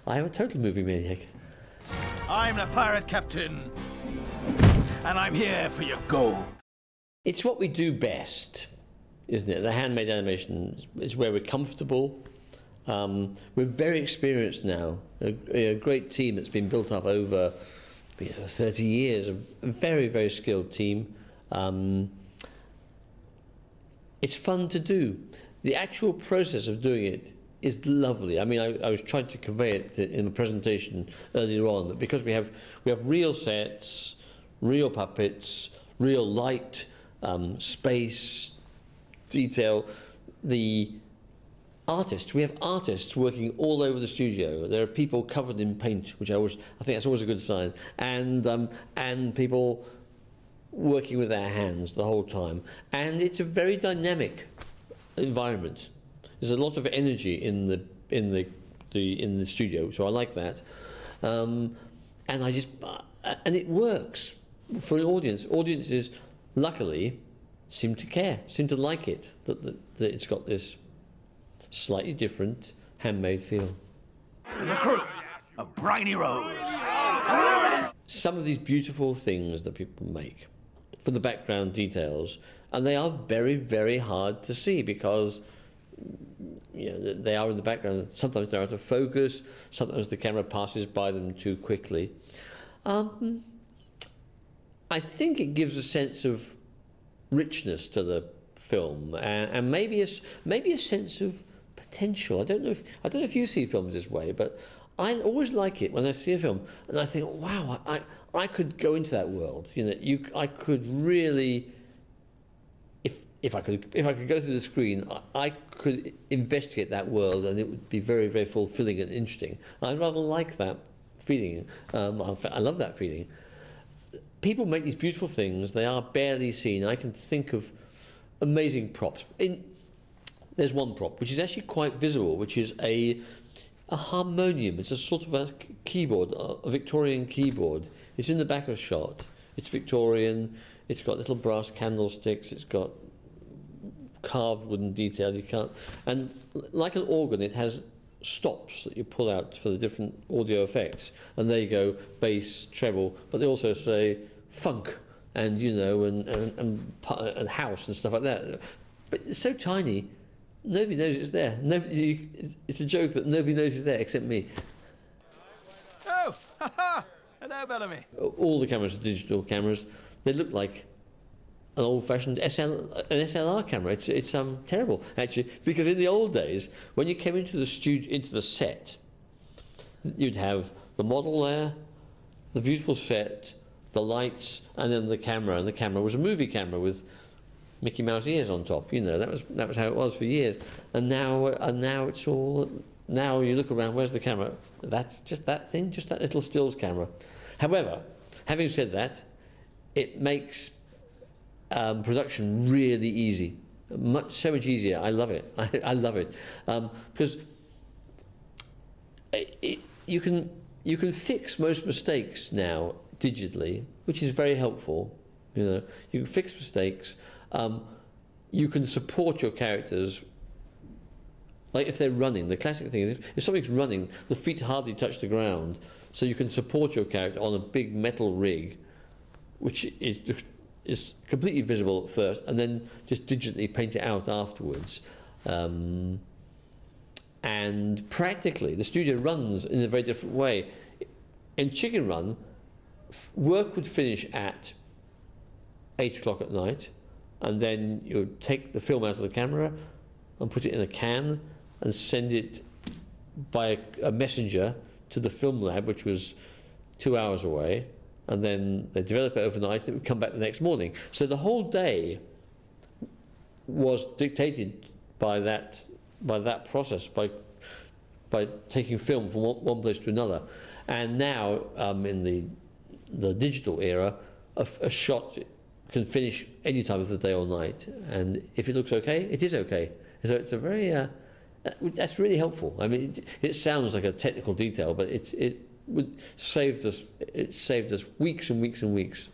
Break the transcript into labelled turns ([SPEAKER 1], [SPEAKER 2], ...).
[SPEAKER 1] I am a total movie maniac.
[SPEAKER 2] I'm the pirate captain, and I'm here for your gold.
[SPEAKER 1] It's what we do best, isn't it? The handmade animation is where we're comfortable. We're very experienced now. A great team that's been built up over 30 years. A very, very skilled team. It's fun to do. The actual process of doing it is lovely. I mean, I was trying to convey it in the presentation earlier on, that because we have real sets, real puppets, real light, space, detail. The artists, we have artists working all over the studio. There are people covered in paint, which I think that's always a good sign, and people working with their hands the whole time. And it's a very dynamic environment. There's a lot of energy in the studio, so I like that. And it works for an audience. Audiences, luckily, seem to care, seem to like it, that it's got this slightly different handmade feel.
[SPEAKER 2] The crew of Briny Rose.
[SPEAKER 1] Some of these beautiful things that people make for the background details, and they are very, very hard to see because they are in the background. Sometimes they're out of focus, sometimes the camera passes by them too quickly. I think it gives a sense of richness to the film, and maybe a sense of potential. I don't know if you see films this way, but I always like it when I see a film and I think, wow, I could go into that world. I could really, if I could go through the screen, I could investigate that world, and it would be very, very fulfilling and interesting. I rather like that feeling. I love that feeling. People make these beautiful things. They are barely seen. I can think of amazing props. There's one prop which is actually quite visible, which is a harmonium. It's a sort of a keyboard, a Victorian keyboard. It's in the back of a shot. It's Victorian. It's got little brass candlesticks. It's got carved wooden detail. And like an organ, it has stops that you pull out for the different audio effects. And there you go, bass, treble, but they also say funk and and house and stuff like that. But it's so tiny, nobody knows it's there. It's a joke that nobody knows it's there except me.
[SPEAKER 2] Oh, hello, Bellamy.
[SPEAKER 1] All the cameras are digital cameras. They look like an old-fashioned SLR camera. It's terrible actually, because in the old days, when you came into the set, you'd have the model there, the beautiful set, the lights, and then the camera. And the camera was a movie camera with Mickey Mouse ears on top. That was how it was for years. And now it's all. Now you look around, where's the camera? That's just that thing, just that little stills camera. However, having said that, it makes production really easy, so much easier. I love it. I love it because you can fix most mistakes now digitally, which is very helpful. You can fix mistakes. You can support your characters. Like if they're running, the classic thing is if something's running, the feet hardly touch the ground, so you can support your character on a big metal rig, which is completely visible at first, and then just digitally paint it out afterwards. And practically, the studio runs in a very different way. In Chicken Run, work would finish at 8 o'clock at night, and then you would take the film out of the camera and put it in a can and send it by a messenger to the film lab, which was 2 hours away, and then they develop it overnight, and it would come back the next morning. So the whole day was dictated by that process, by taking film from one place to another. And now, in the digital era, a shot can finish any time of the day or night, and if it looks okay, it is okay. So it's a very that's really helpful. I mean, it sounds like a technical detail, but it saved us weeks and weeks and weeks.